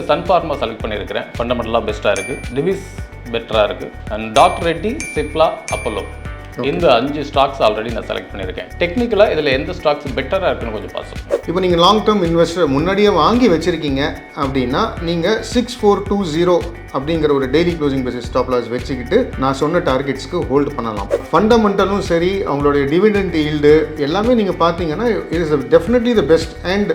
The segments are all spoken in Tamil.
சன் ஃபார்மா செலக்ட் பண்ணியிருக்கிறேன். ஃபண்டமெண்டலாக பெஸ்ட்டாக இருக்குது, டிவிஸ் பெட்டராக இருக்குது, and doctor Reddy, Cipla, Apollo இந்த 5 ஸ்டாக்ஸ் ஆல்ரெடி நான் செலக்ட் பண்ணியிருக்கேன். டெக்னிக்கலாக இதில் எந்த ஸ்டாக்ஸ் பெட்டராக இருக்குன்னு கொஞ்சம் பார்ப்போம். இப்போ நீங்கள் லாங் டேர்ம் இன்வெஸ்டர் முன்னாடியே வாங்கி வச்சுருக்கீங்க அப்படின்னா நீங்கள் 6420 அப்படிங்கிற ஒரு daily closing basis stop loss வச்சுக்கிட்டு நான் சொன்ன டார்கெட்ஸ்க்கு ஹோல்டு பண்ணலாம். ஃபண்டமெண்டலும் சரி, அவங்களுடைய டிவிடெண்ட் ஈல்டு எல்லாமே நீங்கள் பார்த்தீங்கன்னா it is definitely the best. And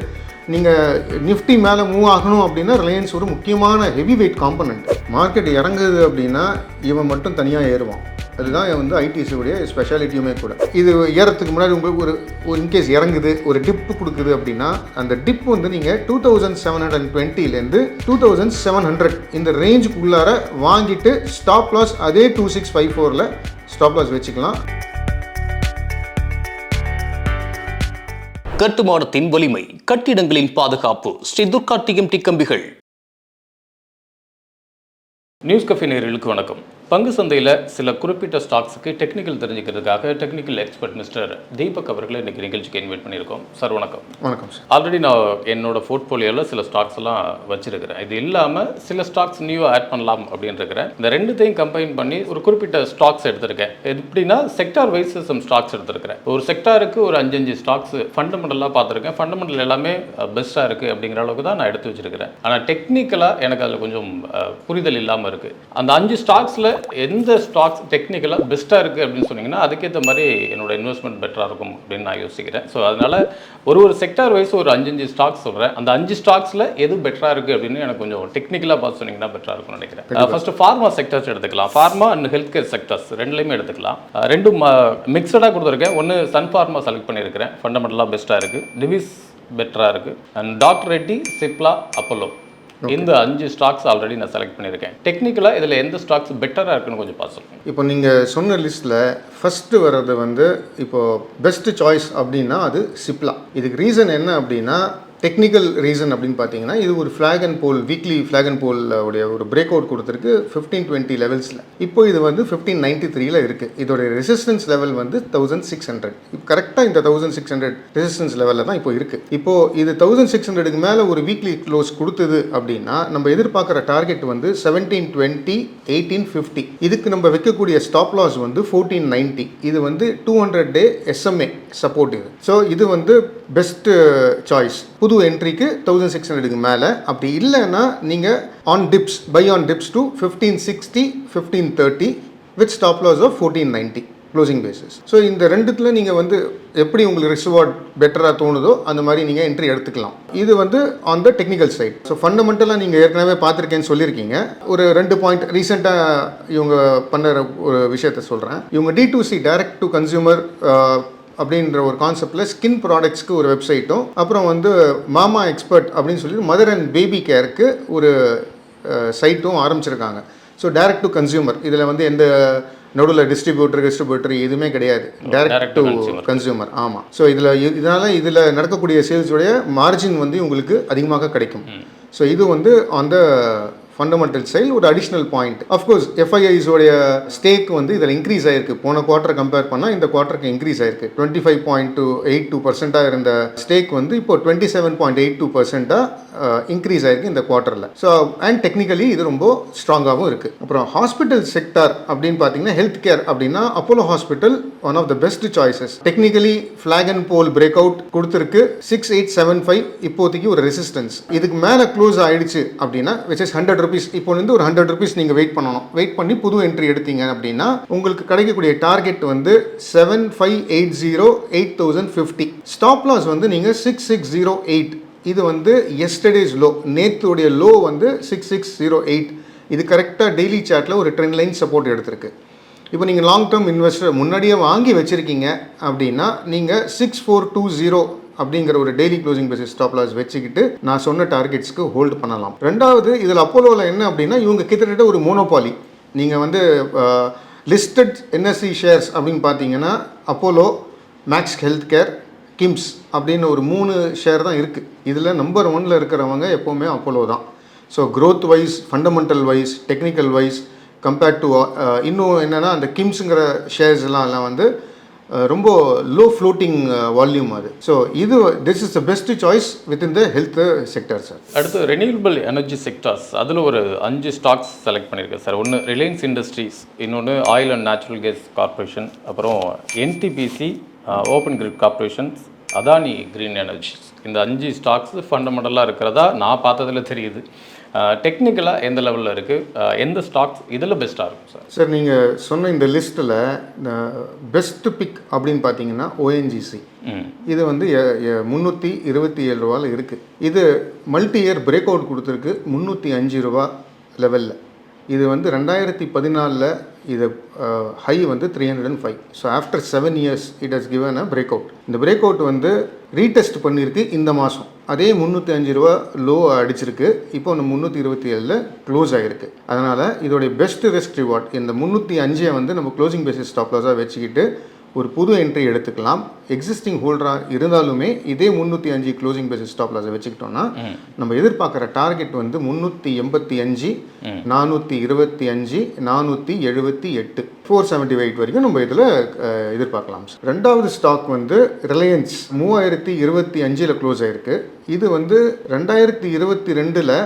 நீங்கள் நிஃப்டி மேலே மூவ் ஆகணும் அப்படின்னா ரிலையன்ஸ் ஒரு முக்கியமான ஹெவி வெயிட் காம்பனண்ட். மார்க்கெட் இறங்குது அப்படின்னா இவன் மட்டும் தனியாக ஏறுவான். அதுதான் வந்து ஐடிசியுடைய ஸ்பெஷாலிட்டியுமே கூட. இது ஏறத்துக்கு முன்னாடி உங்களுக்கு ஒரு இன்கேஸ் இறங்குது, ஒரு டிப்பு கொடுக்குது அப்படின்னா அந்த டிப் வந்து நீங்கள் 2720லேருந்து 2700 இந்த ரேஞ்சுக்குள்ளார வாங்கிட்டு ஸ்டாப் லாஸ் அதே 2654ல் ஸ்டாப் லாஸ் வச்சுக்கலாம். கட்டுமானத்தின் வலிமை, கட்டிடங்களின் பாதுகாப்பு, ஸ்ரீ துர்கா டிஎம்டி கம்பிகள். நியூஸ் கஃபே நேயர்களுக்கு வணக்கம். பங்கு சந்தையில் சில குறிப்பிட்ட ஸ்டாக்ஸுக்கு டெக்னிக்கல் தெரிஞ்சுக்கிறதுக்காக டெக்னிக்கல் எக்ஸ்பர்ட் மிஸ்டர் தீபக் அவர்களை இன்றைக்கி நிகழ்ச்சிக்கு இன்வைட் பண்ணியிருக்கோம். சார் வணக்கம். வணக்கம் சார். ஆல்ரெடி நான் என்னோட போர்ட்ஃபோலியோவில் சில ஸ்டாக்ஸ் எல்லாம் வச்சிருக்கிறேன். இது இல்லாமல் சில ஸ்டாக்ஸ் நியூவாக ஆட் பண்ணலாம் அப்படின்னு இருக்கிறேன். இந்த ரெண்டுத்தையும் கம்பைன் பண்ணி ஒரு குறிப்பிட்ட ஸ்டாக்ஸ் எடுத்திருக்கேன். எப்படின்னா செக்டார் வைஸ் சம் ஸ்டாக்ஸ் எடுத்திருக்கிறேன். ஒரு செக்டாருக்கு ஒரு 5 ஸ்டாக்ஸ் ஃபண்டமெண்டலாக பார்த்துருக்கேன். ஃபண்டமெண்டல் எல்லாமே பெஸ்ட்டாக இருக்குது அப்படிங்கிற அளவுக்கு தான் நான் எடுத்து வச்சிருக்கிறேன். ஆனால் டெக்னிக்கலாக எனக்கு அதில் கொஞ்சம் புரிதல் இல்லாமல் இருக்குது. அந்த 5 ஸ்டாக்ஸில் எந்த ஸ்டாக்ஸ் டெக்னிக்கலாக பெஸ்ட்டாக இருக்குது அப்படின்னு சொன்னீங்கன்னா அதுக்கேற்ற மாதிரி என்னோட இன்வெஸ்ட்மெண்ட் பெட்டராக இருக்கும் அப்படின்னு நான் யோசிக்கிறேன். ஸோ அதனால் ஒரு செக்டார் வைஸ் ஒரு 5 ஸ்டாக்ஸ் சொல்கிறேன். அந்த 5 ஸ்டாக்ஸில் எது பெட்டராக இருக்குது அப்படின்னு எனக்கு கொஞ்சம் டெக்னிக்கலாக பார்த்து சொன்னீங்கன்னா பெட்டராக இருக்கும்னு நினைக்கிறேன். ஃபர்ஸ்ட் ஃபார்மா செக்டர்ஸ் எடுத்துக்கலாம். Pharma and health care sectors ரெண்டுலையுமே எடுத்துக்கலாம். ரெண்டும் மிக்சடாக கொடுத்துருக்கேன். ஒன்று சன் ஃபார்மா செலக்ட் பண்ணியிருக்கிறேன். ஃபண்டமெண்டலாக பெஸ்ட்டாக இருக்குது, டிவிஸ் பெட்டராக இருக்குது, and doctor Reddy, Cipla, Apollo இந்த 5 ஸ்டாக்ஸ் ஆல்ரெடி நான் செலக்ட் பண்ணியிருக்கேன். டெக்னிக்கலாக இதில் எந்த ஸ்டாக்ஸ் பெட்டராக இருக்குன்னு கொஞ்சம் பார்த்துருக்கேன். இப்போ நீங்கள் சொன்ன லிஸ்ட்டில் ஃபஸ்ட்டு வர்றது வந்து இப்போது பெஸ்ட் சாய்ஸ் அப்படின்னா அது சிப்லா. இதுக்கு ரீசன் என்ன அப்படின்னா டெக்னிக்கல் ரீசன் அப்படின்னு பார்த்தீங்கன்னா இது ஒரு flag and pole weekly flag and pole உடைய ஒரு பிரேக் அவுட் கொடுத்துருக்கு 1520 லெவல்ஸில். இப்போ இது வந்து 1593ல் இருக்குது. இதோடைய ரெசிஸ்டன்ஸ் லெவல் வந்து 1600. இப்போ கரெக்டாக இந்த 1600 ரெசிஸ்டன்ஸ் லெவலில் தான் இப்போ இருக்குது. இப்போது இது 1600க்கு மேலே ஒரு வீக்லி க்ளோஸ் கொடுத்தது அப்படின்னா நம்ம எதிர்பார்க்குற டார்கெட் வந்து 1720, 1850. இதுக்கு நம்ம வைக்கக்கூடிய ஸ்டாப் லாஸ் வந்து 1490. இது வந்து 200 டே SMA சப்போர்ட் இது. ஸோ இது வந்து பெஸ்ட் சாய்ஸ். புது என்ட்ரிக்கு 1600க்கு மேலே. அப்படி இல்லைன்னா நீங்கள் on dips buy on dips to 1560, 1530 with stop loss of 1490 closing basis. So இந்த ரெண்டுத்தில் நீங்கள் வந்து எப்படி உங்களுக்கு ரிவார்ட் பெட்டராக தோணுதோ அந்த மாதிரி நீங்கள் என்ட்ரி எடுத்துக்கலாம். இது வந்து on the technical side. So ஃபண்டமெண்டலாக நீங்கள் ஏற்கனவே பார்த்துருக்கேன்னு சொல்லியிருக்கீங்க. ஒரு 2 பாயிண்ட் ரீசெண்டாக இவங்க பண்ணுற ஒரு விஷயத்த சொல்கிறேன். இவங்க D2C டைரக்ட் டு கன்சியூமர் அப்படின்ற ஒரு கான்செப்டில் ஸ்கின் ப்ராடக்ட்ஸ்க்கு ஒரு வெப்சைட்டும், அப்புறம் வந்து மாமா எக்ஸ்பர்ட் அப்படின்னு சொல்லி மதர் அண்ட் பேபி கேருக்கு ஒரு சைட்டும் ஆரம்பிச்சிருக்காங்க. So direct to consumer. இதில் வந்து எந்த நடுவில் டிஸ்ட்ரிபியூட்டர் எதுவுமே கிடையாது. Direct to consumer. ஆமாம். ஸோ இதில் நடக்கக்கூடிய சேல்ஸுடைய மார்ஜின் வந்து உங்களுக்கு அதிகமாக கிடைக்கும். ஸோ இது வந்து அந்த ஃபண்டமெண்டல் சைல் ஒரு அடிஷ்னல் பாயிண்ட். அஃப்கோர்ஸ் FIIஸோடைய ஸ்டேக் வந்து இதில் இன்க்ரீஸ் ஆகிருக்கு. போன குவார்ட்டர் கம்பேர் பண்ணால் இந்த குவார்ட்டருக்கு இன்க்ரீஸ் ஆகிருக்கு. 25.82% இருந்த ஸ்டேக் வந்து இப்போ 27.82% இன்க்ரீஸ் ஆகிருக்கு இந்த குவார்ட்டரில். ஸோ அண்ட் டெக்னிக்கலி இது ரொம்ப ஸ்ட்ராங்காகவும் இருக்குது. அப்புறம் ஹாஸ்பிட்டல் செக்டார் அப்படின்னு பார்த்தீங்கன்னா ஹெல்த் கேர் அப்படின்னா Apollo hospital one of the best choices. Technically flag and pole break out கொடுத்துருக்கு. 6875 இப்போதைக்கு ஒரு ரெசிஸ்டன்ஸ். இதுக்கு மேலே க்ளோஸ் ஆகிடுச்சு அப்படின்னா விச் இஸ் 100 rupees. இப்போ வந்து ஒரு 100 rupees நீங்கள் வெயிட் பண்ணணும். வெயிட் பண்ணி புது என்ட்ரி எடுத்தீங்க அப்படின்னா உங்களுக்கு கிடைக்கக்கூடிய டார்கெட் வந்து 7580, 8050. ஸ்டாப் லாஸ் வந்து நீங்கள் 6608. இது வந்து எஸ்டர்டேஸ் லோ, நேற்றுடைய லோ வந்து 6608. இது கரெக்டாக டெய்லி சார்ட்டில் ஒரு ட்ரெண்ட் லைன் சப்போர்ட் எடுத்திருக்கு. இப்போ நீங்கள் லாங் டேர்ம் இன்வெஸ்டர் முன்னாடியே வாங்கி வச்சுருக்கீங்க அப்படின்னா நீங்கள் 6420 அப்படிங்கிற ஒரு daily closing basis stop loss வச்சுக்கிட்டு நான் சொன்ன டார்கெட்ஸ்க்கு ஹோல்டு பண்ணலாம். ரெண்டாவது இதில் அப்போலோவில் என்ன அப்படின்னா இவங்க கிட்டத்தட்ட ஒரு மோனோபாலி. நீங்கள் வந்து லிஸ்டட் NSE ஷேர்ஸ் அப்படின்னு பார்த்தீங்கன்னா Apollo, Max health care, KIMS அப்படின்னு ஒரு 3 ஷேர் தான் இருக்குது. இதில் நம்பர் 1ல் இருக்கிறவங்க எப்போவுமே அப்போலோ தான். So growth wise, fundamental wise, technical wise compared to இன்னும் என்னென்னா அந்த கிம்ஸுங்கிற ஷேர்ஸ்லாம் வந்து ரொம்ப லோ ஃப்ளோட்டிங் வால்யூம் அது. So this is the best choice within the health sector sir. அடுத்து ரெனியூவபிள் எனர்ஜி செக்டார்ஸ், அதில் ஒரு 5 ஸ்டாக்ஸ் செலக்ட் பண்ணியிருக்கேன் சார். ஒன்று ரிலையன்ஸ் இண்டஸ்ட்ரீஸ், இன்னொன்று oil and natural gas corporation, அப்புறம் NTPC, open grid corporations, Adani green energy. இந்த 5 ஸ்டாக்ஸ் ஃபண்டமெண்டலாக இருக்கிறதா நான் பார்த்ததில் தெரியுது. டெக்னிக்கலாக எந்த லெவலில் இருக்குது, எந்த ஸ்டாக்ஸ் இதில் பெஸ்ட்டாக இருக்கும் சார்? சார் நீங்கள் சொன்ன இந்த லிஸ்ட்டில் பெஸ்ட் பிக் அப்படின்னு பார்த்தீங்கன்னா ஓஎன்ஜிசி. இது வந்து 327 ரூபாவில் இருக்குது. இது மல்டி இயர் பிரேக் அவுட் கொடுத்துருக்கு 305 ரூபா லெவலில். இது வந்து 2014 இது ஹை வந்து 305. So after 7 years it has given a break out. இந்த பிரேக் அவுட் வந்து ரீடெஸ்ட் பண்ணியிருக்கு இந்த மாதம். அதே 305 ரூபா லோ அடிச்சிருக்கு. இப்போ இந்த 327 க்ளோஸ் ஆகிருக்கு. அதனால் இதோடைய பெஸ்ட் ரிஸ்க் ரிவார்ட் இந்த 305 வந்து நம்ம க்ளோசிங் பேசிஸ் ஸ்டாப் லாஸாக வச்சுக்கிட்டு ஒரு புது என்ட்ரி எடுத்துக்கலாம். எக்ஸிஸ்டிங் ஹோல்டராக இருந்தாலுமே இதே 305 க்ளோசிங் பேசிஸ் ஸ்டாப் லாஸை வச்சுக்கிட்டோம்னா நம்ம எதிர்பார்க்குற டார்கெட் வந்து 385, 425, 478, 478 வரைக்கும் நம்ம இதில் எதிர்பார்க்கலாம். ரெண்டாவது ஸ்டாக் வந்து ரிலையன்ஸ் 3025 க்ளோஸ் ஆகிருக்கு. இது வந்து 2022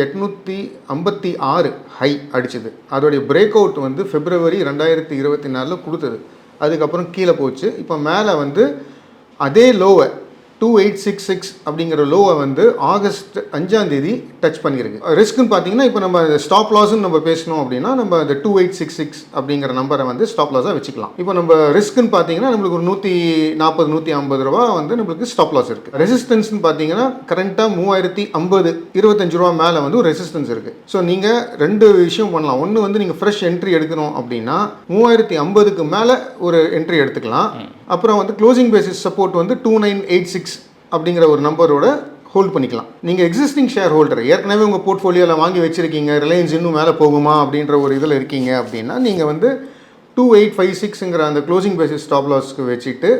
2856 ஹை அடிச்சது. அதோடைய பிரேக் அவுட் வந்து February 2024 கொடுத்தது. அதுக்கப்புறம் கீழே போச்சு. இப்போ மேலே வந்து அதே லோவை 2866 அப்படிங்கிற லோவை வந்து ஆகஸ்ட் 5 டச் பண்ணியிருக்கு. ரிஸ்க்குன்னு பார்த்தீங்கன்னா இப்போ நம்ம ஸ்டாப் லாஸ்ன்னு நம்ம பேசணும் அப்படின்னா நம்ம இந்த 2866 அப்படிங்கிற நம்பரை வந்து ஸ்டாப் லாஸாக வச்சுக்கலாம். இப்போ நம்ம ரிஸ்க்குன்னு பார்த்தீங்கன்னா நம்மளுக்கு ஒரு 140 150 ரூபா வந்து நம்மளுக்கு ஸ்டாப் லாஸ் இருக்குது. ரெசிஸ்டன்ஸ்னு பார்த்தீங்கன்னா கரண்ட்டாக 3050 25 ரூபா மேலே வந்து ஒரு ரெசிஸ்டன்ஸ் இருக்குது. ஸோ நீங்கள் 2 விஷயம் பண்ணலாம். ஒன்று வந்து நீங்கள் ஃப்ரெஷ் என்ட்ரி எடுக்கணும் அப்படின்னா 3050க்கு மேலே ஒரு என்ட்ரி எடுத்துக்கலாம். அப்புறம் வந்து க்ளோசிங் பேசிஸ் சப்போர்ட் வந்து 2986 அப்படிங்கிற ஒரு நம்பரோட ஹோல்ட் பண்ணிக்கலாம். நீங்கள் எக்ஸிஸ்டிங் ஷேர் ஹோல்டர் ஏற்கனவே உங்கள் போர்ட்ஃபோலியோவில் வாங்கி வச்சுருக்கீங்க, ரிலையன்ஸ் இன்னும் மேலே போகுமா அப்படின்ற ஒரு இதில் இருக்கீங்க அப்படின்னா நீங்கள் வந்து 2856ங்கிற அந்த க்ளோசிங் பேசிஸ் ஸ்டாப் லாஸ்க்கு வச்சுட்டு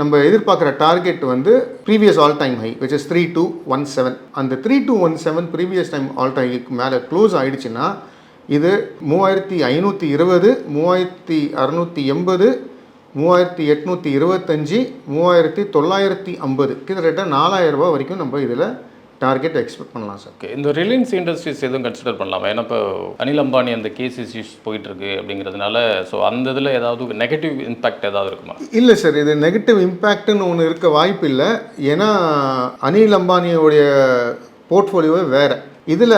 நம்ம எதிர்பார்க்குற டார்கெட் வந்து previous all time high which is 3217. அந்த 3217 previous time all time haiku மேலே க்ளோஸ் ஆகிடுச்சுன்னா இது 3520, 3680, 3825, 3950, கிட்டத்தட்ட 4000 ரூபா வரைக்கும் நம்ம இதில் டார்கெட் எக்ஸ்பெக்ட் பண்ணலாம் சார். ஓகே, இந்த ரிலையன்ஸ் இண்டஸ்ட்ரீஸ் எதுவும் கன்சிடர் பண்ணலாமா? ஏன்னா இப்போ அனில் அம்பானி அந்த கேஸ் இஷ்யூஸ் போயிட்டுருக்கு அப்படிங்கிறதுனால ஸோ அந்த இதில் ஏதாவது நெகட்டிவ் இம்பேக்ட் ஏதாவது இருக்குமா? இல்லை சார், இது நெகட்டிவ் இம்பேக்ட்னு ஒன்று இருக்க வாய்ப்பு இல்லை. ஏன்னா அனில் அம்பானியோடைய போர்ட்ஃபோலியோவே வேறு. இதில்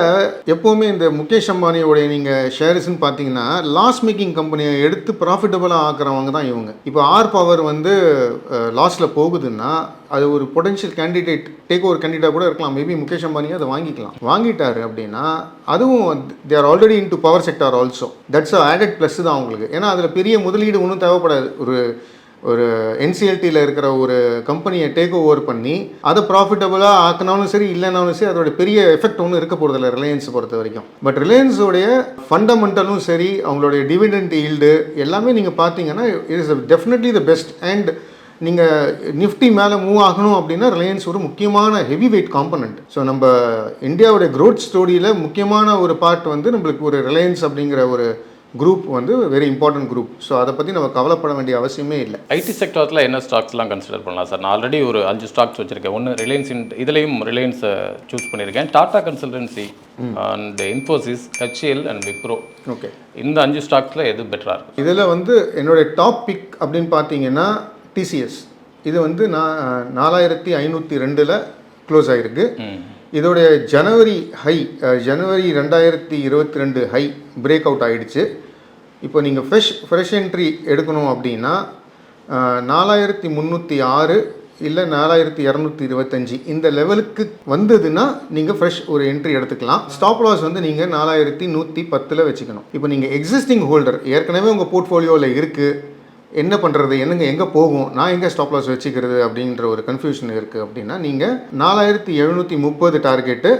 எப்போவுமே இந்த முகேஷ் அம்பானியோடைய நீங்கள் ஷேர்ஸ்ன்னு பார்த்தீங்கன்னா லாஸ் மேக்கிங் கம்பெனியை எடுத்து ப்ராஃபிட்டபுளாக ஆக்குறவங்க தான் இவங்க. இப்போ ஆர் பவர் வந்து லாஸில் போகுதுன்னா அது ஒரு potential candidate take over candidate கூட இருக்கலாம். மேபி முகேஷ் அம்பானியை அதை வாங்கிட்டாரு அப்படின்னா அதுவும் they are already in to power sector also. That's added plus தான் அவங்களுக்கு. ஏன்னா அதில் பெரிய முதலீடு ஒன்றும் தேவைப்படாது. ஒரு என்சிஎல்டியில் இருக்கிற ஒரு கம்பெனியை டேக் ஓவர் பண்ணி அதை ப்ராஃபிட்டபுளாக ஆக்கினாலும் சரி இல்லைனாலும் சரி அதோட பெரிய எஃபெக்ட் ஒன்றும் இருக்க போகிறதில்ல ரிலையன்ஸ் பொறுத்த வரைக்கும். பட் ரிலையன்ஸோடைய ஃபண்டமெண்டலும் சரி அவங்களுடைய டிவிடெண்ட் ஈல்டு எல்லாமே நீங்கள் பார்த்தீங்கன்னா it is definitely the best. And நீங்கள் நிஃப்டி மேலே மூவ் ஆகணும் அப்படின்னா ரிலையன்ஸ் ஒரு முக்கியமான ஹெவி வெயிட் காம்பனண்ட். ஸோ நம்ம இந்தியாவுடைய க்ரோத் ஸ்டோரியில் முக்கியமான ஒரு பார்ட் வந்து நம்மளுக்கு ஒரு ரிலையன்ஸ் அப்படிங்கிற ஒரு குரூப் வந்து வெரி இம்பார்ட்டன்ட் குரூப். ஸோ அதை பற்றி நம்ம கவலைப்பட வேண்டிய அவசியமே இல்லை. ஐடி செக்டரில் என்ன ஸ்டாக்ஸ்லாம் கன்சிடர் பண்ணலாம் சார்? நான் ஆல்ரெடி ஒரு 5 ஸ்டாக்ஸ் வச்சுருக்கேன். ஒன்று ரிலையன்ஸ், இதுலேயும் ரிலையன்ஸை சூஸ் பண்ணியிருக்கேன். Tata consultancy and Infosys, HAL and Wipro. Okay, இந்த 5 ஸ்டாக்ஸில் எது பெட்டராக இருக்கும்? இதில் வந்து என்னுடைய டாப் பிக் அப்படின்னு பார்த்தீங்கன்னா டிசிஎஸ். இது வந்து 4502 க்ளோஸ் ஆகிருக்கு. இதோடைய ஜனவரி ஹை ஜனவரி 2022 ஹை பிரேக் அவுட் ஆகிடுச்சு. இப்போ நீங்கள் ஃப்ரெஷ் என்ட்ரி எடுக்கணும் அப்படின்னா 4306 இல்லை 4225 இந்த லெவலுக்கு வந்ததுன்னா நீங்கள் ஃப்ரெஷ் ஒரு என்ட்ரி எடுத்துக்கலாம். ஸ்டாப் லாஸ் வந்து நீங்கள் 4110 வச்சுக்கணும். இப்போ நீங்கள் எக்ஸிஸ்டிங் ஹோல்டர் ஏற்கனவே உங்கள் போர்ட்ஃபோலியோவில் இருக்குது, என்ன பண்ணுறது, எங்கே போகும், நான் எங்கே ஸ்டாப் லாஸ் வச்சுக்கிறது அப்படின்ற ஒரு கன்ஃபியூஷன் இருக்குது அப்படின்னா நீங்கள் 4730 டார்கெட்டு,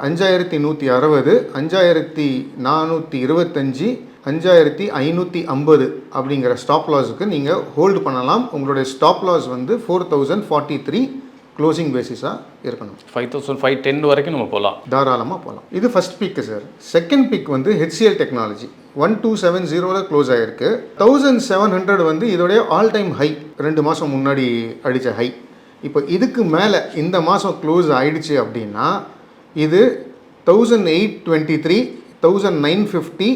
5160, 5425, 5550 அப்படிங்கிற ஸ்டாப் லாஸுக்கு நீங்கள் ஹோல்டு பண்ணலாம். உங்களுடைய ஸ்டாப் லாஸ் வந்து 4043 க்ளோசிங் பேசிஸாக இருக்கணும். 5510 வரைக்கும் நம்ம போகலாம், தாராளமாக போகலாம். இது ஃபர்ஸ்ட் பிக்கு சார். செகண்ட் பிக் வந்து ஹெச்சிஎல் டெக்னாலஜி 1270 க்ளோஸ் ஆகிருக்கு. 1700 வந்து இதோடைய ஆல் டைம் ஹை, 2 மாதம் முன்னாடி அடித்த ஹை. இப்போ இதுக்கு மேலே இந்த மாதம் க்ளோஸ் ஆகிடுச்சு அப்படின்னா இது 1823, 1950,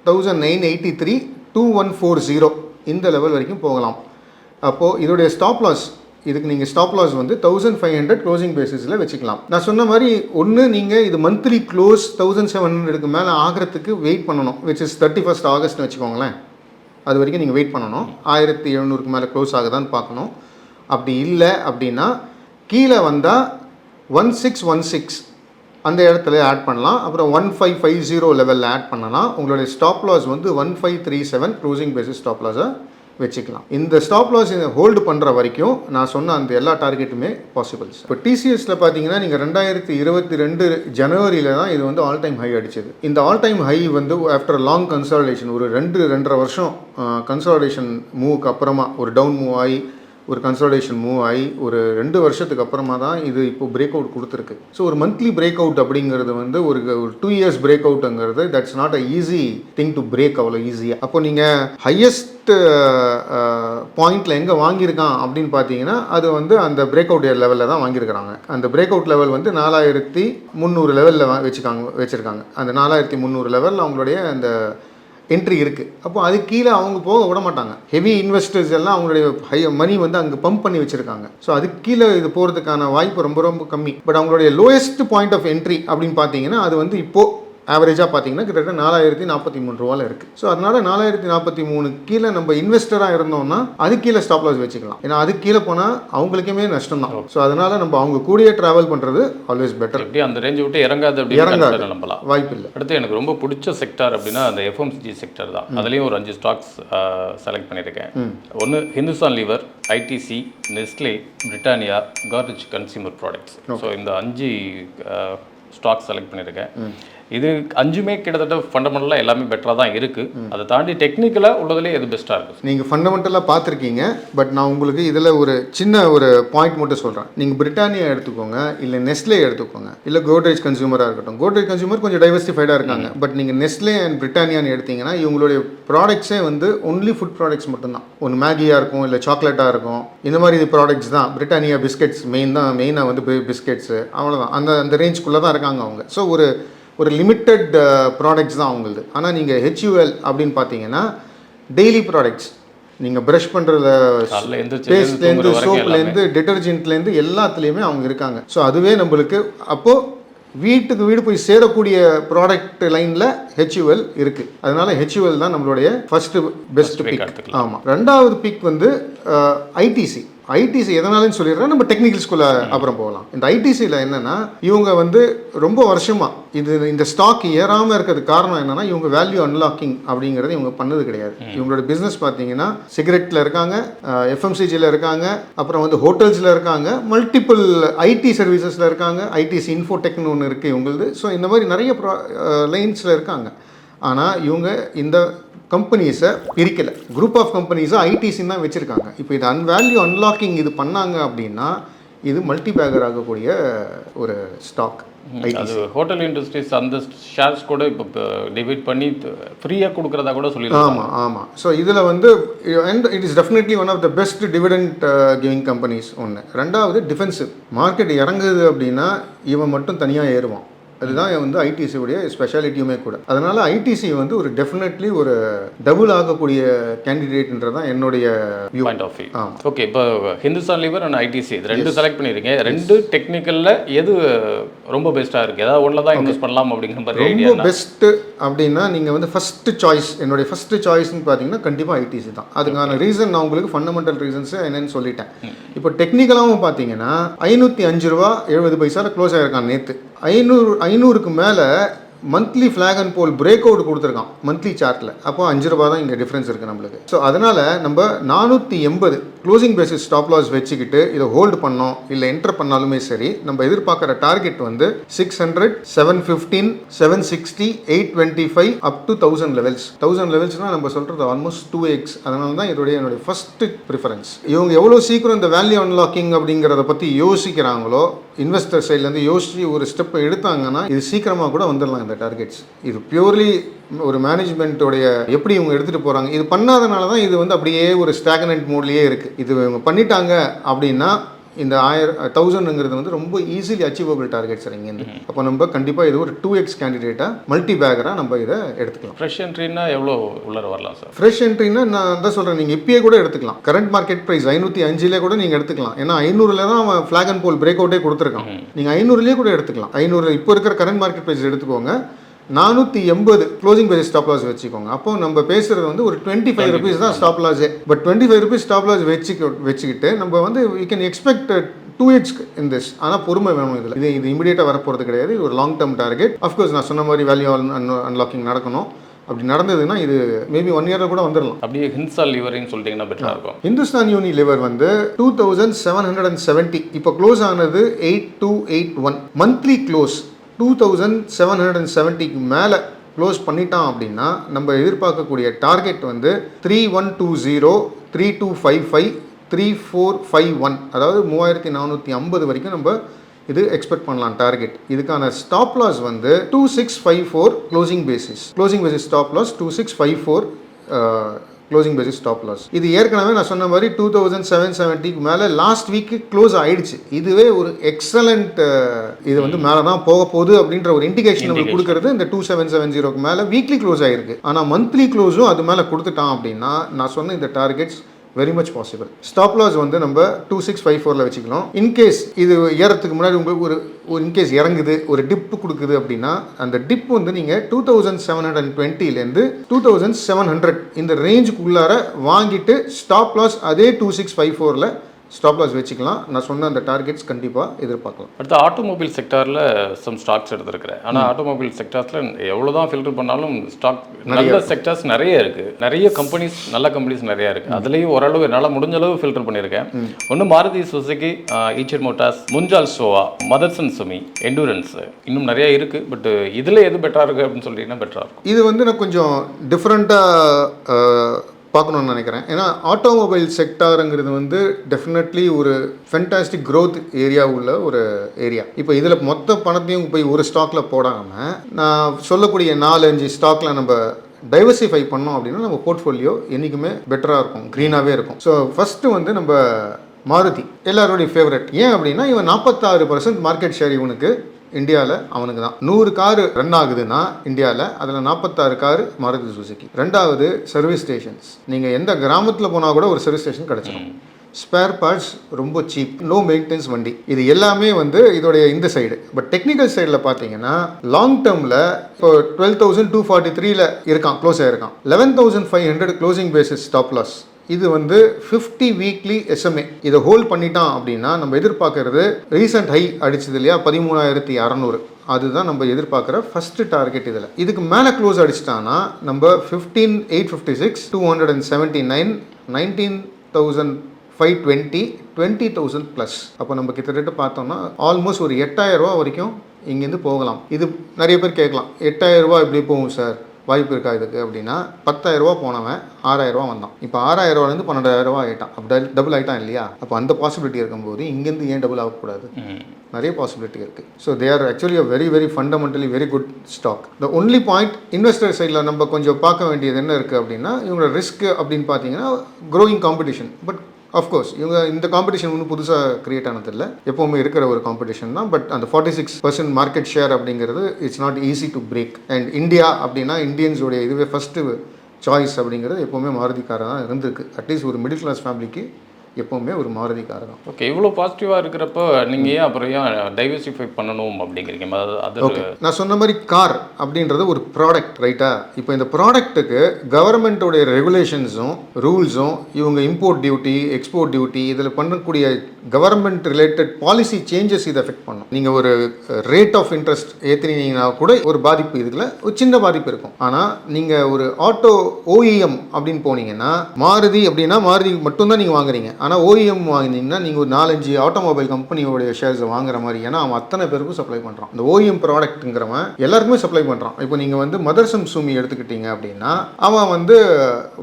1983, 2140 இந்த லெவல் வரைக்கும் போகலாம். அப்போது இதோடைய ஸ்டாப் லாஸ், இதுக்கு நீங்கள் ஸ்டாப் லாஸ் வந்து 1500 க்ளோசிங் பேசிஸில் வச்சுக்கலாம். நான் சொன்ன மாதிரி ஒன்று நீங்கள் இது மந்த்லி க்ளோஸ் 1700க்கு மேலே ஆகிறதுக்கு வெயிட் பண்ணணும், which is 31st ஆகஸ்ட்னு வச்சுக்கோங்களேன். அது வரைக்கும் நீங்கள் வெயிட் பண்ணணும். 1700க்கு மேலே க்ளோஸ் ஆகுதான்னு பார்க்கணும். அப்படி இல்லை அப்படின்னா கீழே வந்தால் 1616 அந்த இடத்துல ஆட் பண்ணலாம். அப்புறம் 1550 லெவலில் ஆட் பண்ணலாம். உங்களுடைய ஸ்டாப் லாஸ் வந்து 1537 க்ளோசிங் பேசிஸ் ஸ்டாப் லாஸை வச்சுக்கலாம். இந்த ஸ்டாப் லாஸ் ஹோல்டு பண்ணுற வரைக்கும் நான் சொன்ன அந்த எல்லா டார்கெட்டுமே பாசிபிள்ஸ். இப்போ டிசிஎஸில் பார்த்தீங்கன்னா நீங்கள் 2022 ஜனவரியில் தான் இது வந்து ஆல் டைம் ஹை அடிச்சது. இந்த ஆல் டைம் ஹை வந்து ஆஃப்டர் லாங் கன்சாலிடேஷன், ஒரு 2-2.5 வருஷம் கன்சாலிடேஷன் மூவுக்கு அப்புறமா ஒரு டவுன் மூவ் ஆகி ஒரு கன்சாலிடேஷன் மூவ் ஆகி ஒரு 2 வருஷத்துக்கு அப்புறமா தான் இது இப்போ பிரேக் அவுட் கொடுத்துருக்கு. ஸோ ஒரு மந்த்லி பிரேக் அவுட் அப்படிங்கிறது வந்து ஒரு 2 இயர்ஸ் பிரேக் அவுட்டுங்கிறது that's not a easy thing to break அவ்வளோ ஈஸியாக. அப்போ நீங்கள் ஹையஸ்ட் பாயிண்டில் எங்கே வாங்கியிருக்கான் அப்படின்னு பார்த்தீங்கன்னா அது வந்து அந்த பிரேக் அவுட் லெவலில் தான் வாங்கியிருக்கிறாங்க. அந்த பிரேக் அவுட் லெவல் வந்து 4300 லெவலில் வச்சுருக்காங்க. அந்த 4300 லெவலில் அவங்களுடைய அந்த என்ட்ரி இருக்குது. அப்போ அது கீழே அவங்க போக விட மாட்டாங்க. ஹெவி இன்வெஸ்டர்ஸ் எல்லாம் அவங்களுடைய மணி வந்து அங்கே பம்ப் பண்ணி வச்சுருக்காங்க. ஸோ அதுக்கு கீழே இது போகிறதுக்கான வாய்ப்பு ரொம்ப ரொம்ப கம்மி. பட் அவங்களுடைய லோயஸ்ட் பாயிண்ட் ஆஃப் என்ட்ரி அப்படின்னு பார்த்தீங்கன்னா அது வந்து இப்போது ஆவரேஜாக பார்த்தீங்கன்னா கிட்டத்தட்ட 4043 ரூபாயில் இருக்குது. ஸோ அதனால் 4043 கீழே நம்ம இன்வெஸ்டராக இருந்தோம்னா அது கீழே ஸ்டாப் லாஸ் வச்சுக்கலாம். ஏன்னா அது கீழே போனால் அவங்களுக்குமே நஷ்டம் தான். ஸோ அதனால் நம்ம அவங்க கூடயே ட்ராவல் பண்ணுறது ஆல்வேஸ் பெட்டர். எப்படி அந்த ரேஞ்சை விட்டு இறங்காது நம்பலாம், வாய்ப்பு இல்லை. அடுத்து எனக்கு ரொம்ப பிடிச்ச செக்டார் அப்படின்னா அந்த எஃப்எம்சிஜி செக்டர் தான். அதுலேயும் ஒரு 5 ஸ்டாக்ஸ் செலக்ட் பண்ணியிருக்கேன். ஒன்று Hindustan lever, ITC, Nestle, Britannia, Corniche consumer products. So இந்த 5 ஸ்டாக்ஸ் செலக்ட் பண்ணியிருக்கேன். இது 5மே கிட்டத்தட்ட ஃபண்டமெண்டலாக எல்லாமே பெட்டராக தான் இருக்குது. அதை தாண்டி டெக்னிக்கலாக உள்ளதுலேயே எது பெஸ்ட்டாக இருக்குது? நீங்கள் ஃபண்டமெண்டலாக பார்த்துருக்கீங்க. பட் நான் உங்களுக்கு இதில் ஒரு சின்ன ஒரு பாயிண்ட் மட்டும் சொல்கிறேன். நீங்கள் பிரிட்டானியா எடுத்துக்கோங்க, இல்லை நெஸ்லே எடுத்துக்கோங்க, இல்லை கோட்ரேஜ் கன்சூமராக இருக்கட்டும். கோட்ரேஜ் கன்சூமர் கொஞ்சம் டைவர்சிஃபைடாக இருக்காங்க. பட் நீங்கள் நெஸ்லே அண்ட் பிரிட்டானியான்னு எடுத்தீங்கன்னா இவங்களுடைய ப்ராடக்ட்ஸே வந்து ஒன்லி ஃபுட் ப்ராடக்ட்ஸ் மட்டும்தான். ஒன்று மேகியாக இருக்கும், இல்லை சாக்லேட்டாக இருக்கும், இந்த மாதிரி இது ப்ராடக்ட்ஸ் தான். பிரிட்டானியா பிஸ்கெட்ஸ் மெயினாக வந்து பிஸ்கெட்ஸு, அவ்வளோதான். அந்த ரேஞ்சுக்குள்ளே தான் இருக்காங்க அவங்க. ஸோ ஒரு லிமிட்டட் ப்ராடக்ட்ஸ் தான் அவங்களது. ஆனால் நீங்கள் ஹெச்யூஎல் அப்படின்னு பார்த்தீங்கன்னா டெய்லி ப்ராடக்ட்ஸ், நீங்கள் ப்ரஷ் பண்ணுறத பேஸ்ட்லேருந்து சோப்லேருந்து டிட்டர்ஜென்ட்லேருந்து எல்லாத்துலேயுமே அவங்க இருக்காங்க. ஸோ அதுவே நம்மளுக்கு அப்போது வீட்டுக்கு வீடு போய் சேரக்கூடிய ப்ராடக்ட் லைனில் ஹெச்யூஎல் இருக்குது. அதனால ஹெச்யூஎல் தான் நம்மளுடைய ஃபர்ஸ்ட் பெஸ்ட் பிக். ஆமாம். 2வது பிக் வந்து ஐடிசி. ஐடிசி எதனாலன்னு சொல்லிடுறேன், நம்ம டெக்னிக்கல்ஸ்குள்ளே அப்புறம் போகலாம். இந்த ஐடிசியில் என்னென்னா இவங்க வந்து ரொம்ப வருஷமாக இந்த ஸ்டாக் ஏறாமல் இருக்கிறதுக்கு காரணம் என்னென்னா இவங்க வேல்யூ அன்லாக்கிங் அப்படிங்கிறது இவங்க பண்ணது கிடையாது. இவங்களோட பிஸ்னஸ் பார்த்தீங்கன்னா சிகரெட்டில் இருக்காங்க, எஃப்எம்சிஜியில் இருக்காங்க, அப்புறம் வந்து ஹோட்டல்ஸில் இருக்காங்க, மல்டிபிள் ஐடி சர்வீசஸில் இருக்காங்க, ஐடிசி இன்ஃபோடெக்னு ஒன்று இருக்குது இவங்களது. ஸோ இந்த மாதிரி நிறைய லைன்ஸில் இருக்காங்க. ஆனால் இவங்க இந்த கம்பெனிஸை பிரிக்கலை, குரூப் ஆஃப் கம்பெனிஸை ஐடிசின்னு தான் வச்சுருக்காங்க. இப்போ இது அன்வேல்யூ அன்லாக்கிங் இது பண்ணாங்க அப்படின்னா இது மல்டி பேக்கர் ஆகக்கூடிய ஒரு ஸ்டாக். அது ஹோட்டல் இண்டஸ்ட்ரீஸ் அந்த ஷேர்ஸ் கூட இப்போ டிவைட் பண்ணி ஃப்ரீயாக கொடுக்குறதா கூட சொல்லியிருக்காங்க. ஆமாம். ஸோ இதில் வந்து it is definitely one of the best dividend giving companies ஒன்று. 2வது டிஃபென்சிவ். மார்க்கெட் இறங்குது அப்படின்னா இவன் மட்டும் தனியாக ஏறுவான். அதுதான் வந்து ஐடிசியுடைய ஸ்பெஷாலிட்டியுமே கூட. அதனால் ஐடிசி வந்து ஒரு டெஃபினெட்லி ஒரு டபுள் ஆகக்கூடிய கேண்டிடேட்ன்றதான் என்னுடைய பாயிண்ட் ஆஃப் வியூ. ஓகே, இப்போ ஹிந்துஸ்தான் லீவர் அண்ட் ஐடிசி இது 2 செலக்ட் பண்ணியிருக்கீங்க. 2 டெக்னிக்கலில் எது ரொம்ப பெஸ்ட்டாக இருக்குது? ஏதாவது ஒன்றில் தான் இன்வெஸ்ட் பண்ணலாம் அப்படிங்கிற மாதிரி ஐடியா? ரொம்ப பெஸ்ட்டு அப்படின்னா நீங்கள் வந்து ஃபஸ்ட்டு சாய்ஸ், என்னுடைய ஃபஸ்ட்டு சாய்ஸ்ன்னு பார்த்தீங்கன்னா கண்டிப்பாக ஐடிசி தான். அதுக்கான ரீசன் நான் உங்களுக்கு ஃபண்டமெண்டல் ரீசன்ஸு என்னென்னு சொல்லிட்டேன். இப்போ டெக்னிக்கலாகவும் பார்த்தீங்கன்னா 505 ரூபா 70 பைசாவில் க்ளோஸ் ஆகிருக்கான் நேற்று. 500க்கு மேலே monthly flag and pole break out கொடுத்துருக்கான் மந்த்லி சார்ட்டில். அப்போ 5 ரூபா தான் இங்கே டிஃப்ரென்ஸ் இருக்குது நம்மளுக்கு. ஸோ அதனால் நம்ம 480 க்ளோசிங் பேசிஸ் ஸ்டாப் லாஸ் வச்சுக்கிட்டு இதை ஹோல்டு பண்ணோம் இல்லை என்டர் பண்ணாலுமே சரி, நம்ம எதிர்பார்க்குற டார்கெட் வந்து 600, 715, 760, 825 அப் டு 1000 லெவல்ஸ். 1000 லெவல்ஸ்னால் நம்ம சொல்கிறது ஆல்மோஸ்ட் 2x. அதனால தான் என்னுடைய ஃபர்ஸ்ட் ப்ரிஃபரன்ஸ். இவங்க எவ்வளோ சீக்கிரம் இந்த வேல்யூ அன்லாக்கிங் அப்படிங்கிறத பற்றி யோசிக்கிறாங்களோ, இன்வெஸ்டர் சைட்லேருந்து யோசிச்சு ஒரு ஸ்டெப்பை எடுத்தாங்கன்னா இது சீக்கிரமாக கூட வந்துடலாம் இந்த டார்கெட்ஸ். இது பியூர்லி ஒரு மேனேஜ்மெண்ட்டோடைய எப்படி இவங்க எடுத்துகிட்டு போகிறாங்க. இது பண்ணாதனால தான் இது வந்து அப்படியே ஒரு ஸ்டாக்னன்ட் மோட்லேயே இருக்குது. இது இவங்க பண்ணிட்டாங்க அப்படின்னா இந்த 1000ங்கிறது வந்து ரொம்ப ஈஸிலி அச்சீவபிள் டார்கெட் சார் இங்கேருந்து. அப்போ நம்ம கண்டிப்பாக இது ஒரு 2x கேண்டிடேட்டாக மல்டி பேக்கராக நம்ம இதை எடுத்துக்கலாம். ஃப்ரெஷ் என்ட்ரினா எவ்வளோ உள்ளே வரலாம் சார்? ஃப்ரெஷ் என்ட்ரினா நான் தான் சொல்கிறேன், நீங்கள் இப்பயே கூட எடுத்துக்கலாம். கரண்ட் மார்க்கெட் ப்ரைஸ் 505 கூட நீங்கள் எடுத்துக்கலாம். ஏன்னா 500 தான் அவன் ஃப்ளாக் அண்ட் போல் பிரேக் அவுட்டே கொடுத்துருக்கான். நீங்கள் 500 கூட எடுத்துக்கலாம். 500 இப்போ இருக்கிற கரண்ட் மார்க்கெட் ப்ரைஸ் எடுத்துக்கோங்க. 480 க்ளோசிங் பேஸ் ஸ்டாப் லாஸ் வச்சுக்கோங்க. அப்போ நம்ம பேசுறது வந்து ஒரு 25 rupees தான் ஸ்டாப் லாஸே. பட் 25 rupees ஸ்டாப் லாஸ் வச்சுக்கிட்டு நம்ம வந்து we can expect 2x in this. ஆனால் பொறுமை வேணும் இதில். இது இமீடியட்டாக வரப்போகிறது கிடையாது. இது ஒரு லாங் டேர்ம் டார்கெட். அஃப்கோர்ஸ் நான் சொன்ன மாதிரி வேல்யூ அன்லாக்கிங் நடக்கணும். அப்படி நடந்ததுன்னா இது மேபி 1 year கூட வந்துடலாம். அப்படியே ஹிந்துஸ்தான் லிவர்னு சொல்லிட்டீங்கன்னா பெட்டராக இருக்கும். ஹிந்துஸ்தான் யூனிலிவர் வந்து 2770 இப்போ க்ளோஸ் ஆனது 8281. மந்த்லி க்ளோஸ் 2770க்கு மேலே க்ளோஸ் பண்ணிட்டான் அப்படின்னா நம்ம எதிர்பார்க்கக்கூடிய டார்கெட் வந்து 3120, 3255, 3451, அதாவது 3450 வரைக்கும் நம்ம இது எக்ஸ்பெக்ட் பண்ணலாம் டார்கெட். இதுக்கான ஸ்டாப் லாஸ் வந்து 2654 closing basis stop loss 2654 closing basis stop loss. இது ஏற்கனவே நான் சொன்ன மாதிரி 2770க்கு மேலே லாஸ்ட் வீக்கு க்ளோஸ் ஆயிடுச்சு. இதுவே ஒரு எக்ஸலண்ட், இது வந்து மேலே தான் போக போகுது அப்படின்ற ஒரு இண்டிகேஷன் நம்மளுக்கு கொடுக்கறது. இந்த 2770க்கு மேலே வீக்லி க்ளோஸ் ஆயிருக்கு. ஆனால் மந்த்லி க்ளோஸும் அது மேலே கொடுத்துட்டான் அப்படின்னா நான் சொன்ன இந்த targets very much possible. Stop loss வந்து நம்ம 2654 வச்சுக்கலாம். இன்கேஸ் இது ஏறத்துக்கு முன்னாடி உங்களுக்கு ஒரு இன்கேஸ் இறங்குது, ஒரு டிப்பு கொடுக்குது அப்படின்னா அந்த டிப் வந்து நீங்கள் 2720லேருந்து 2700 இந்த ரேஞ்சுக்குள்ளார வாங்கிட்டு ஸ்டாப் லாஸ் அதே 2654 ஸ்டாப் லாஸ் வச்சுக்கலாம். நான் சொன்ன அந்த டார்கெட்ஸ் கண்டிப்பாக எதிர்பார்க்கலாம். அடுத்து ஆட்டோமொபைல் செக்டாரில் சம் ஸ்டாக்ஸ் எடுத்துருக்கிறேன். ஆனால் ஆட்டோமொபைல் செக்டார்ஸில் எவ்வளோ தான் ஃபில்டர் பண்ணாலும் ஸ்டாக் நல்ல செக்டார்ஸ் நிறைய இருக்குது. நிறைய கம்பெனிஸ், நல்ல கம்பெனிஸ் நிறையா இருக்குது. அதுலேயும் ஓரளவு என்னால் முடிஞ்ச அளவு ஃபில்டர் பண்ணியிருக்கேன். ஒன்று Maruti Suzuki, Eicher motors, Munjal Showa, Motherson Sumi, Endurance, இன்னும் நிறைய இருக்குது. பட் இதில் எது பெட்டராக இருக்குது அப்படின்னு சொல்லிட்டீங்கன்னா பெட்டராக இருக்கும். இது வந்து நான் கொஞ்சம் டிஃப்ரெண்ட்டாக பார்க்கணுன்னு நினைக்கிறேன். ஏன்னா ஆட்டோமொபைல் செக்டாருங்கிறது வந்து டெஃபினெட்லி ஒரு ஃபென்டாஸ்டிக் க்ரோத் ஏரியா உள்ள ஒரு ஏரியா. இப்போ இதில் மொத்த பணத்தையும் போய் ஒரு ஸ்டாக்கில் போடாமல் நான் சொல்லக்கூடிய 4-5 ஸ்டாக்கில் நம்ம டைவர்சிஃபை பண்ணோம் அப்படின்னா நம்ம போர்ட்ஃபோலியோ என்றைக்குமே பெட்டராக இருக்கும், க்ரீனாகவே இருக்கும். ஸோ ஃபஸ்ட்டு வந்து நம்ம மாருதி எல்லாருடைய ஃபேவரட். ஏன் அப்படின்னா இவன் 46% மார்க்கெட் ஷேர் இவனுக்கு இந்தியாவில் அவனுக்கு தான். 100 காரு ரன் ஆகுதுன்னா இந்தியாவில் அதில் 46 காரு மாருதி சுசுகி. ரெண்டாவது சர்வீஸ் ஸ்டேஷன்ஸ். நீங்கள் எந்த கிராமத்தில் போனால் கூட ஒரு சர்வீஸ் ஸ்டேஷன் கிடச்சிடும். ஸ்பேர் பார்ட்ஸ் ரொம்ப சீப், லோ மெயின்டெனன்ஸ் வண்டி. இது எல்லாமே வந்து இதோடைய இந்த சைடு. பட் டெக்னிக்கல் சைடில் பார்த்தீங்கன்னா லாங் டேர்மில் இப்போ 12,243 இருக்கான், க்ளோஸ் ஆகிருக்கான். 11,500 க்ளோசிங் பேசிஸ் ஸ்டாப் லாஸ். இது வந்து 50 வீக்லி SMA. இதை ஹோல்ட் பண்ணிட்டான் அப்படின்னா நம்ம எதிர்பார்க்கறது ரீசெண்ட் ஹை அடிச்சது இல்லையா 13,600, அதுதான் நம்ம எதிர்பார்க்குற ஃபர்ஸ்ட் டார்கெட். இதில் இதுக்கு மேலே க்ளோஸ் அடிச்சிட்டான்னா நம்ம 15,856, 279, 19,520, 20,000 ப்ளஸ். அப்போ நம்ம கிட்டத்தட்ட பார்த்தோம்னா ஆல்மோஸ்ட் ஒரு 8,000 ரூபா வரைக்கும் இங்கேருந்து போகலாம். இது நிறைய பேர் கேட்கலாம், 8,000 ரூபா எப்படி போகும் சார், வாய்ப்பு இருக்கா இதுக்கு அப்படின்னா 10,000 ரூபா போனவன் 6,000 ரூபா வந்தான். இப்போ 6,000 ரூபாலேருந்து 12,000 ரூபா ஆகிட்டான். அப்போ டபுள் ஆகிட்டான் இல்லையா? அப்போ அந்த பாசிபிலிட்டி இருக்கும்போது இங்கேருந்து ஏன் டபுள் ஆகக்கூடாது? நிறைய பாசிபிலிட்டி இருக்குது. So they are actually a very very fundamentally very good stock. The only point investor சைடில் நம்ம கொஞ்சம் பார்க்க வேண்டியது என்ன இருக்குது அப்படின்னா இவங்களோட ரிஸ்க் அப்படின்னு பார்த்தீங்கன்னா க்ரோயிங் காம்படிஷன். பட் அஃப்கோர்ஸ் இவங்க இந்த காம்படிஷன் ஒன்றும் புதுசாக கிரியேட் ஆனதில்லை, எப்போவுமே இருக்கிற ஒரு காம்படிஷன் தான். பட் அந்த 46% மார்க்கெட் ஷேர் அப்படிங்கிறது it's not easy to break. And India அப்படின்னா இந்தியன்ஸோடைய இதுவே ஃபஸ்ட்டு சாய்ஸ் அப்படிங்கிறது எப்போவுமே மாருதிக்காரர் தான் இருந்திருக்கு. அட்லீஸ்ட் ஒரு மிடில் கிளாஸ் ஃபேமிலிக்கு எப்போவுமே ஒரு மாருதிக்கார தான். ஓகே, இவ்வளோ பாசிட்டிவாக இருக்கிறப்ப நீங்கள் ஏன் அப்புறம் ஏன் டைவர்சிஃபை பண்ணணும் அப்படிங்கிறீங்க? அது ஓகே, நான் சொன்ன மாதிரி கார் அப்படின்றது ஒரு ப்ராடக்ட், ரைட்டா? இப்போ இந்த ப்ராடக்ட்டுக்கு கவர்மெண்ட்டோடைய ரெகுலேஷன்ஸும் ரூல்ஸும் இவங்க இம்போர்ட் டியூட்டி, எக்ஸ்போர்ட் டியூட்டி, இதில் பண்ணக்கூடிய கவர்மெண்ட் ரிலேட்டட் பாலிசி சேஞ்சஸ் இதை எஃபெக்ட் பண்ணும். நீங்கள் ஒரு ரேட் ஆஃப் இன்ட்ரெஸ்ட் ஏற்றினீங்கன்னா கூட ஒரு பாதிப்பு, இதுல ஒரு சின்ன பாதிப்பு இருக்கும். ஆனால் நீங்கள் ஒரு ஆட்டோ OEM அப்படின்னு போனீங்கன்னா மாருதி அப்படின்னா மாருதி மட்டும்தான் நீங்கள் வாங்குறீங்க. ஆனால் ஓஇஎம் வாங்கினீங்கன்னா நீங்கள் ஒரு 4-5 ஆட்டோமொபைல் கம்பெனியோடைய ஷேர்ஸை வாங்குற மாதிரி, ஏன்னா அவன் அத்தனை பேருக்கும் சப்ளை பண்ணுறான். இந்த ஓஇஎம் ப்ராடக்ட்டுங்கிறவன் எல்லாருக்குமே சப்ளை பண்ணுறான். இப்போ நீங்கள் வந்து மதர்சன் சூமி எடுத்துக்கிட்டீங்க அப்படின்னா அவன் வந்து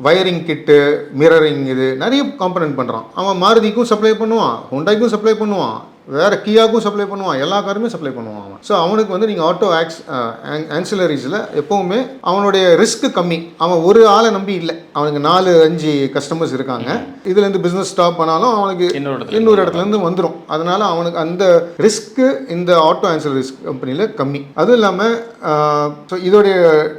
வயரிங் கிட்டு, மிரரிங், இது நிறைய காம்பனன்ட் பண்ணுறான். அவன் மாருதிக்கும் சப்ளை பண்ணுவான், ஹுண்டாய்க்கும் சப்ளை பண்ணுவான், வேறு கியாவுக்கும் சப்ளை பண்ணுவான், எல்லா காருமே சப்ளை பண்ணுவான் அவன். ஸோ அவனுக்கு வந்து நீங்கள் ஆட்டோ ஆன்சிலரிஸில் எப்போவுமே அவனுடைய ரிஸ்க் கம்மி. அவன் ஒரு ஆளை நம்பி இல்லை, அவனுக்கு 4-5 கஸ்டமர்ஸ் இருக்காங்க. இதுலேருந்து பிஸ்னஸ் ஸ்டாப் பண்ணாலும் அவனுக்கு இன்னொரு இடத்துலேருந்து வந்துடும். அதனால் அவனுக்கு அந்த ரிஸ்க்கு இந்த ஆட்டோ ஆன்சிலரிஸ் கம்பெனியில் கம்மி. அதுவும் இல்லாமல் ஸோ இதோடைய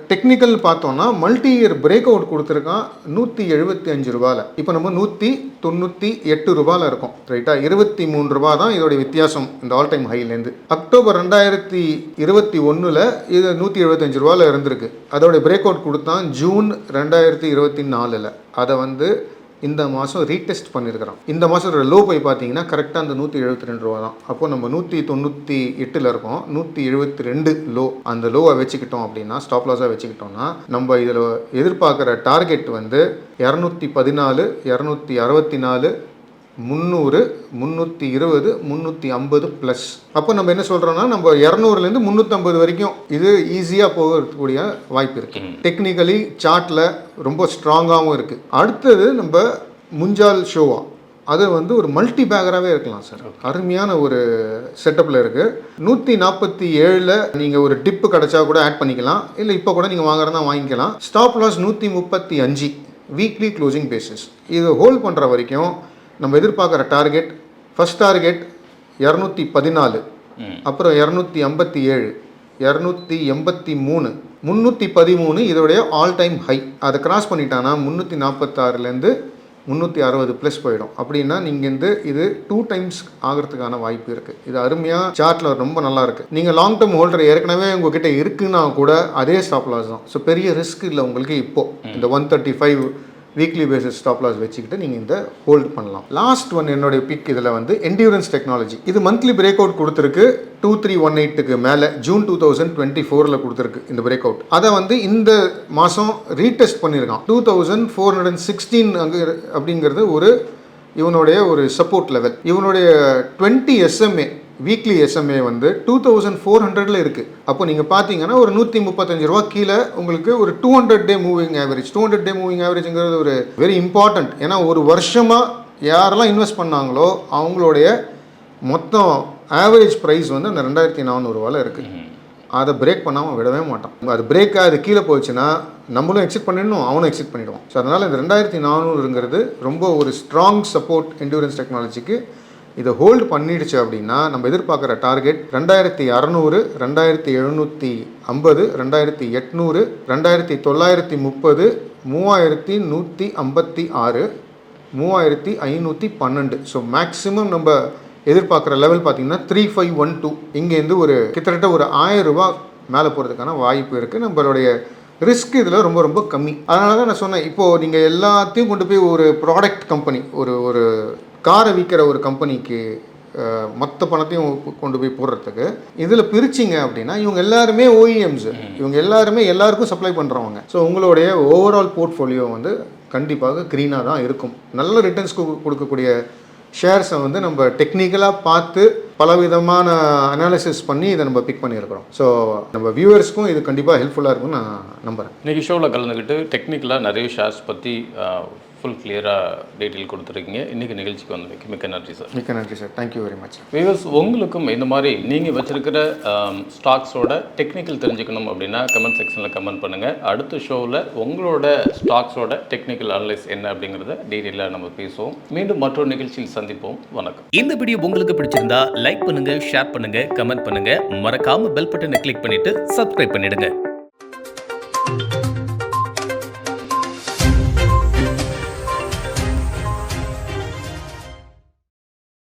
டெக்னிக்கல் பார்த்தோன்னா மல்டி இயர் பிரேக் அவுட் கொடுத்துருக்கான் 175 ரூபாயில். இப்போ நம்ம 198 ரூபாயில் இருக்கோம், ரைட்டா? 23 ரூபா தான் இதோடைய வித்தியாசம் இந்த ஆல் டைம் ஹைலேருந்து. அக்டோபர் 2021 இது 175 ரூபாயில் இருந்திருக்கு. அதோடைய பிரேக் அவுட் கொடுத்தான் ஜூன் 2024. அதை வந்து இந்த மாதம் ரீடெஸ்ட் பண்ணியிருக்கிறோம். இந்த மாதத்தோட லோ போய் பார்த்தீங்கன்னா கரெக்டாக அந்த 172 ரூபா தான். அப்போது நம்ம 198 இருக்கோம், 172 லோ. அந்த லோவை வச்சுக்கிட்டோம் அப்படின்னா, ஸ்டாப் லாஸாக வச்சுக்கிட்டோம்னா, நம்ம இதில் எதிர்பார்க்குற டார்கெட் வந்து 214, 264, 300, 320, 350 ப்ளஸ். அப்போ நம்ம என்ன சொல்கிறோன்னா, நம்ம 200லேருந்து 350 வரைக்கும் இது ஈஸியாக போகக்கூடிய வாய்ப்பு இருக்குது. டெக்னிக்கலி சார்ட்டில் ரொம்ப ஸ்ட்ராங்காகவும் இருக்குது. அடுத்தது நம்ம முஞ்சால் ஷோவா, அது வந்து ஒரு மல்டி பேக்கராகவே இருக்கலாம் சார். அருமையான ஒரு செட்டப்பில் இருக்குது. 147 நீங்கள் ஒரு டிப்பு கிடச்சா கூட ஆட் பண்ணிக்கலாம், இல்லை இப்போ கூட நீங்கள் வாங்குறதா வாங்கிக்கலாம். Stop loss 135 weekly closing basis. இது ஹோல்ட் பண்ணுற வரைக்கும் நம்ம எதிர்பார்க்குற டார்கெட், ஃபஸ்ட் டார்கெட் 214, அப்புறம் 257, 283, 313 இதோடைய ஆல் டைம் ஹை. அதை கிராஸ் பண்ணிட்டானா 346லேருந்து 360 ப்ளஸ் போயிடும். அப்படின்னா நீங்கள் இது 2 டைம்ஸ் ஆகிறதுக்கான வாய்ப்பு இருக்குது. இது அருமையாக சார்ட்டில் ரொம்ப நல்லா இருக்குது. நீங்கள் லாங் டேர்ம் ஹோல்டர் ஏற்கனவே உங்ககிட்ட இருக்குன்னா கூட அதே ஸ்டாப் லாஸ் தான். ஸோ பெரிய ரிஸ்க் இல்லை உங்களுக்கு. இப்போது இந்த 135 வீக்லி பேசிஸ் ஸ்டாப் லாஸ் வச்சுக்கிட்டு நீங்கள் இந்த ஹோல்டு பண்ணலாம். லாஸ்ட் ஒன் என்னுடைய பிக் இதில் வந்து என்டியூரன்ஸ் டெக்னாலஜி. இது மந்த்லி பிரேக் அவுட் கொடுத்துருக்கு 2318க்கு மேலே, ஜூன் 2024 கொடுத்துருக்கு இந்த பிரேக் அவுட். அதை வந்து இந்த மாதம் ரீடெஸ்ட் பண்ணியிருக்கான் 2416 அங்கே அப்படிங்கிறது இவனுடைய ஒரு சப்போர்ட் லெவல். இவனுடைய 20 SMA வீக்லி SMA வந்து 2400 இருக்குது. அப்போ நீங்கள் பார்த்தீங்கன்னா ஒரு 135 ரூபா கீழே உங்களுக்கு ஒரு 200 day moving average. 200 day moving ஆவரேஜுங்கிறது ஒரு வெரி இம்பார்ட்டண்ட். ஏன்னா ஒரு வருஷமாக யாரெல்லாம் இன்வெஸ்ட் பண்ணாங்களோ அவங்களுடைய மொத்தம் ஆவரேஜ் ப்ரைஸ் வந்து அந்த 2400 ரூபாயில் இருக்குது. அதை பிரேக் பண்ணாமல் விடவே மாட்டான். அது பிரேக் ஆகுது கீழே போச்சுன்னா நம்மளும் எக்ஸிட் பண்ணிடணும், அவனும் எக்ஸிட் பண்ணிவிடுவோம். ஸோ அதனால் இந்த 2400ங்கிறது ரொம்ப ஒரு ஸ்ட்ராங் சப்போர்ட் என்டியூரன்ஸ் டெக்னாலஜிக்கு. இதை ஹோல்டு பண்ணிடுச்சு அப்படின்னா நம்ம எதிர்பார்க்குற டார்கெட் 2600, 2750, 2800, 2930, 3156, 3512. ஸோ மேக்ஸிமம் நம்ம எதிர்பார்க்குற லெவல் பார்த்தீங்கன்னா 3512. இங்கேருந்து கிட்டத்தட்ட ஒரு 1000 ரூபா மேலே போகிறதுக்கான வாய்ப்பு இருக்குது. நம்மளுடைய ரிஸ்க் இதில் ரொம்ப ரொம்ப கம்மி. அதனால தான் நான் சொன்னேன், இப்போது நீங்கள் எல்லாத்தையும் கொண்டு போய் ஒரு ப்ராடக்ட் கம்பெனி, ஒரு காரை விற்கிற ஒரு கம்பெனிக்கு மொத்த பணத்தையும் கொண்டு போய் போடுறதுக்கு இதில் பிரிச்சிங்க அப்படின்னா இவங்க எல்லாருமே ஓஇஎம்ஸு, இவங்க எல்லாருக்கும் சப்ளை பண்ணுறவங்க. ஸோ உங்களுடைய ஓவரால் போர்ட்ஃபோலியோ வந்து கண்டிப்பாக க்ரீனாக தான் இருக்கும். நல்ல ரிட்டர்ன்ஸ் கொடுக்கக்கூடிய ஷேர்ஸை வந்து நம்ம டெக்னிக்கலாக பார்த்து பலவிதமான அனாலிசிஸ் பண்ணி இதை நம்ம பிக் பண்ணியிருக்கிறோம். ஸோ நம்ம வியூவர்ஸ்க்கும் இது கண்டிப்பாக ஹெல்ப்ஃபுல்லாக இருக்கும்னு நான் நம்புகிறேன். இன்றைக்கி ஷோவில் கலந்துக்கிட்டு டெக்னிக்கலாக நிறைய ஷேர்ஸ் பற்றி ஃபுல் கிளியராக டீட்டெயில் கொடுத்துருக்கீங்க. இன்றைக்கி நிகழ்ச்சிக்கு வந்து மிக்க நன்றி சார். மிக்க நன்றி sir. Thank you very much. Viewers, உங்களுக்கும் இந்த மாதிரி நீங்கள் வச்சுருக்கிற ஸ்டாக்ஸோட டெக்னிக்கல் தெரிஞ்சுக்கணும் அப்படின்னா கமெண்ட் செக்ஷனில் கமெண்ட் பண்ணுங்கள். அடுத்த ஷோவில் உங்களோட ஸ்டாக்ஸோட டெக்னிக்கல் அனலைஸ் என்ன அப்படிங்கிறத டீட்டெயிலாக நம்ம பேசுவோம். மீண்டும் மற்றொரு நிகழ்ச்சியில் சந்திப்போம். வணக்கம். இந்த வீடியோ உங்களுக்கு பிடிச்சிருந்தா லைக் பண்ணுங்க, ஷேர் பண்ணுங்க, கமெண்ட் பண்ணுங்க. மறக்காம பெல் பட்டனை கிளிக் பண்ணிட்டு சப்ஸ்கிரைப் பண்ணிடுங்க.